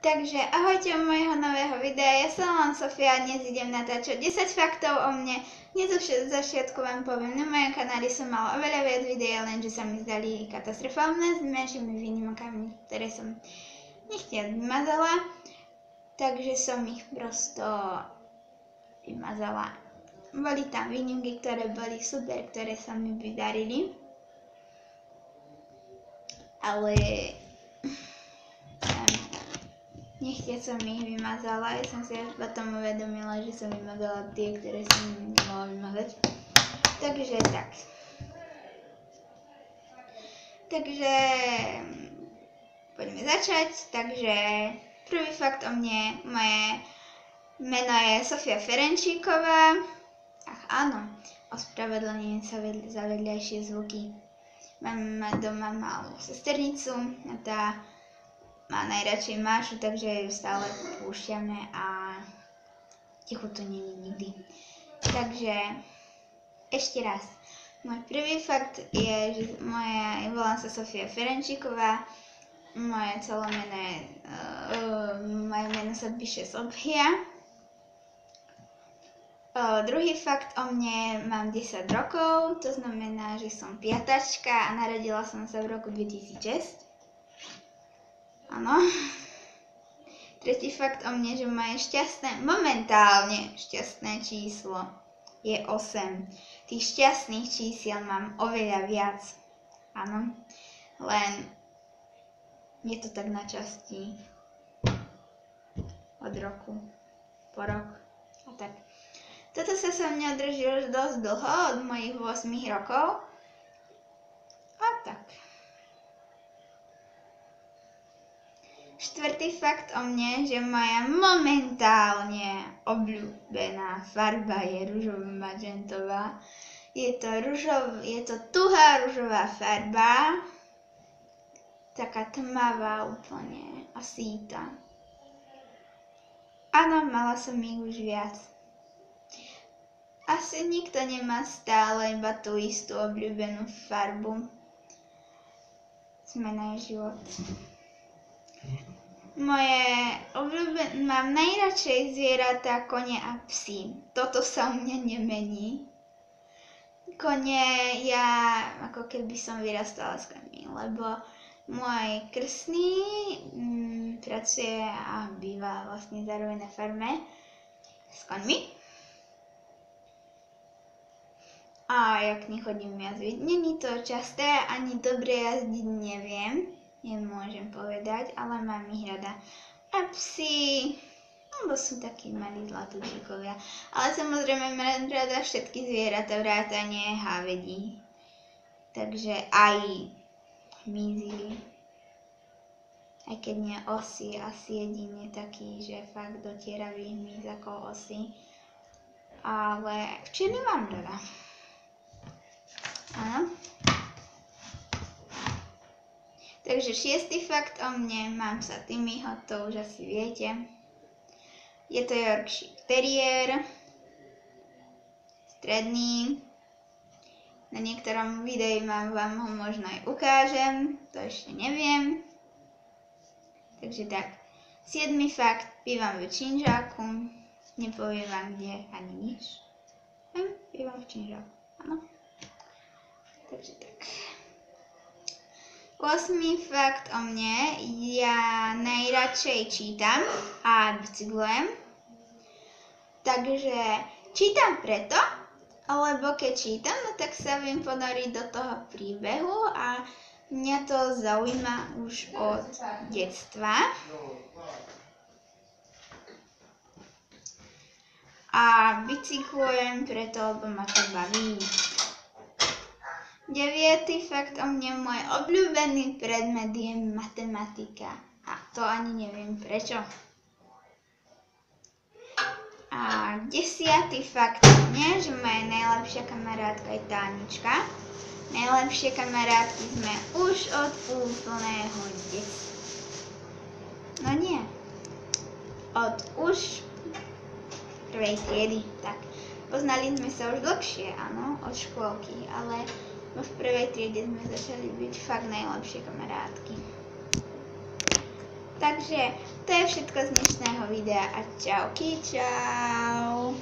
Takže ahojte u mojho nového videa, ja som len Sofia a dnes idem natáčať 10 faktov o mne. Dnes už v začiatku vám poviem, na mojom kanáli som mala oveľa viac videí, lenže sa mi zdali katastrofálne s menšími výnimkami, ktoré som nechtiac vymazala. Takže som ich prosto vymazala. Boli tam výnimky, ktoré boli super, ktoré sa mi vydarili. Ale nechtiac som ich vymazala, ja som si až potom uvedomila, že som vymazala tie, ktoré som nemala vymazať. Takže tak. Takže poďme začať. Takže prvý fakt o mne, moje meno je Sofia Ferenčíková. Ach áno, ospravedlňujem sa za vedľajšie zvuky. Mám doma malú sesternicu a tá má najradšej Mášu, takže ju stále púšťame a ticho tu nie je nikdy. Takže ešte raz. Môj prvý fakt je, že volám sa Sofia Ferenčíková, moje celé meno je, moje meno sa píše Sofia. Druhý fakt o mne, mám 10 rokov, to znamená, že som piatačka a narodila som sa v roku 2006. Áno. Tretí fakt o mne, že moje momentálne šťastné číslo je 8. Tých šťastných čísiel mám oveľa viac. Áno. Len je to tak na časti od roku po rok a tak. Toto sa so mňa drží už dosť dlho, od mojich 8 rokov. A tak. Štvrtý fakt o mne, že moja momentálne obľúbená farba je ružovo-magentová. Je to tuhá ružová farba, taká tmavá úplne a síta. Áno, mala som ich už viac. Asi nikto nemá stále iba tú istú obľúbenú farbu. Zmena je život. Mám najradšej zvieratá, kone a psy. Toto sa u mňa nemení. Kone, ja ako keby som vyrastala s koňmi, lebo môj krstný pracuje a býva vlastne zároveň na farme s koňmi. A ja k nich chodím jazdiť. Není to časté, ani dobre jazdiť neviem. Nemôžem povedať, ale mám ich rada. A psi, lebo sú takí malí zlatúčikovia. Ale samozrejme mám rada všetky zvieratá, vrátane hávedí. Takže aj hmyzy. Aj keď nie osy, asi jedine taký, že fakt dotieravý hmyz ako osy. Ale včely mám rada. Áno. Takže šiestý fakt o mne, mám sa Timmyho, to už asi viete. Je to Yorkshire Terrier, stredný. Na niektorom videu vám ho možno aj ukážem, to ešte neviem. Takže tak, 7. fakt, bývam v Činžáku, nepoviem vám kde ani nič. Bývam v Činžáku, áno. Takže tak. 8. fakt o mne, ja najradšej čítam a bicyklujem. Takže čítam preto, lebo keď čítam, tak sa viem ponoriť do toho príbehu a mňa to zaujíma už od detstva. A bicyklujem preto, lebo ma to baví. 9. fakt o mne, môj obľúbený predmet je matematika. A to ani neviem prečo. A 10. fakt o mne, že moja najlepšia kamarátka je Tánička. Najlepšie kamarátky sme už od úplného detstva. No nie. Od už prvej triedy. Tak. Poznali sme sa už dlhšie, áno, od škôlky, ale v prvej triede sme začali byť fakt najlepšie kamarátky. Takže to je všetko z dnešného videa a čauky čau.